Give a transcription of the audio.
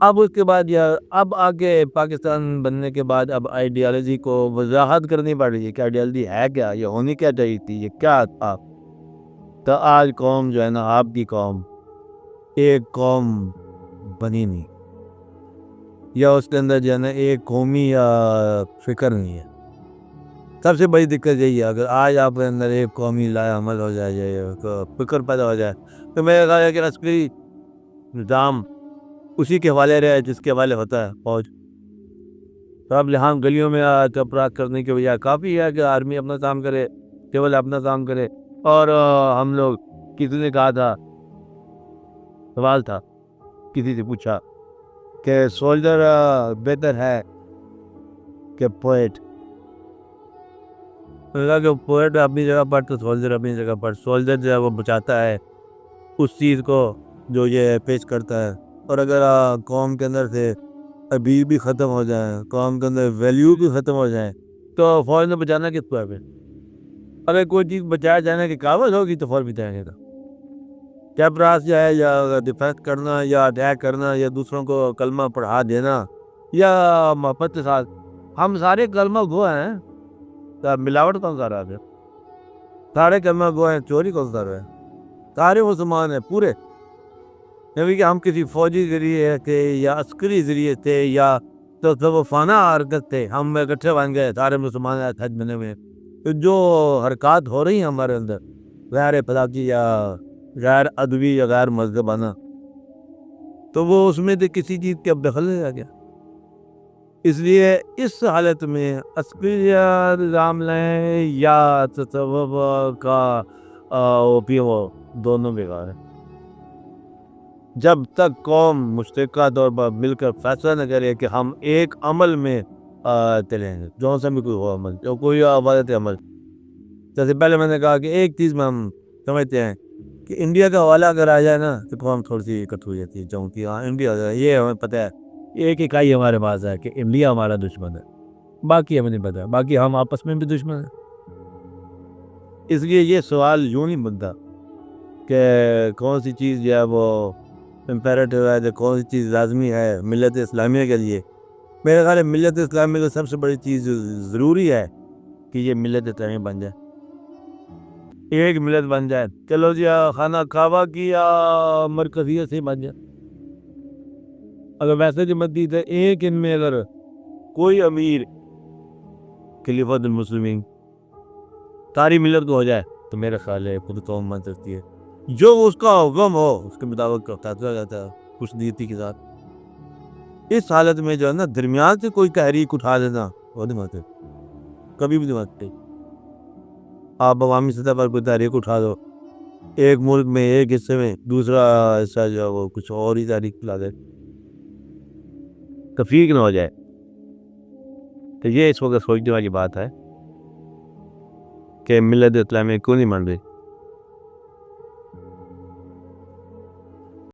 अब उसके बाद या अब आगे पाकिस्तान बनने के बाद अब आइडियालॉजी को वजाहत करनी पड़ रही है कि आइडियालॉजी है क्या, ये होनी क्या चाहिए थी, ये क्या था। तो आज कौम जो है ना, आपकी कौम एक कौम बनी नहीं, या उसके अंदर जो है ना एक कौमी या फिक्र नहीं है। सबसे बड़ी दिक्कत यही है, अगर आज आपके अंदर एक कौमी लाया अमल हो जाए या फिक्र पैदा हो जाए, तो मेरा ख्याल है कि अस्करी निज़ाम उसी के हवाले रहे जिसके हवाले होता है फौज। तो अब यहाँ गलियों में चपराक करने के बजाय काफ़ी है कि आर्मी अपना काम करे, केवल अपना काम करे। और हम लोग, किसी ने कहा था, सवाल था, किसी से पूछा कि सोल्जर बेहतर है कि पोएट। मैंने कहा कि पोएट अपनी जगह पर तो सोल्जर अपनी जगह पर। सोल्जर जो है वो बचाता है उस चीज़ को जो ये पेश करता है। और अगर कौम के अंदर से अभी भी ख़त्म हो जाए, कौम के अंदर वैल्यू भी ख़त्म हो जाए, तो फौज ने बचाना किसको है फिर। अगर कोई चीज़ बचाया जाने की काबल होगी तो फौज बचाएंगे। तो कैपरास जो है, या डिफेंस करना या अटैक करना या दूसरों को कलमा पढ़ा देना या मोहब्बत के साथ, हम सारे कलमा गो हैं। तो मिलावट कौन सा रहा है? सारे कलमा गो हैं, चोरी कौन सा रहा है? सारे मुसलमान हैं पूरे। क्योंकि हम किसी फौजी जरिए थे या अस्करी जरिए थे या तो तवफाना हरकत थे, हम इकट्ठे बन गए सारे मुसलमान हज बने हुए। तो जो हरकत हो रही है हमारे अंदर गैर अखलाकी या गैर अदबी या गैर मज़हबाना, तो वो उसमें तो किसी चीज़ के अब दखल नहीं आ गया। इसलिए इस हालत में अस्करिया निज़ाम लें या तसव्वुफ़ का ओपियो, दोनों बेकार है। जब तक कौम मुश्तरका तौर पर मिलकर फैसला न करे कि हम एक अमल में चलेंगे, जो सा भी कोई हो अमल, जो कोई आबादत अमल। जैसे पहले मैंने कहा कि एक चीज़ में हम समझते हैं कि इंडिया का हवाला अगर आ जाए ना तो कौम थोड़ी सी इकट्ठ हो जाती है, जो कि हाँ इंडिया जो है, ये हमें पता है, एक इकाई हमारे पास है कि इंडिया हमारा दुश्मन है। बाकी हमें नहीं पता, बाकी हम आपस में भी दुश्मन हैं। इसलिए ये सवाल यूँ नहीं बनता कि कौन सी चीज़ जो है वो इम्पेरेटिव है, जो कौन सी चीज़ लाजमी है मिल्लत इस्लामिया के लिए। मेरे ख्याल है मिल्लत इस्लामिया की सबसे बड़ी चीज़ ज़रूरी है कि ये मिल्लत इस्लामिया बन जाए, एक मिल्लत बन जाए। चलो जी, खाना काबा की या मरकज़ियत से बन जाए। अगर वैसे जो मस्जिद है, एक इनमें अगर कोई अमीर खलीफतुल मुस्लिमीन सारी मिल्लत को हो जाए, तो मेरा ख्याल है खुद कौम बन सकती है। जो उसका हुक्म हो उसके मुताबिक फैसला जाता है कुछ नीति के साथ। इस हालत में जो है ना, दरमियान से कोई तहरीक उठा देना वो नहीं मानते, कभी भी नहीं मानते। आप अवामी सतह पर कोई तहरीक उठा दो, एक मुल्क में एक हिस्से में दूसरा हिस्सा जो है वो कुछ और ही तहरीक ला दे, तफरीक ना हो जाए। तो ये इस वक्त सोचने वाली बात है कि मिल्लत इस्लामिया क्यों नहीं मान रही।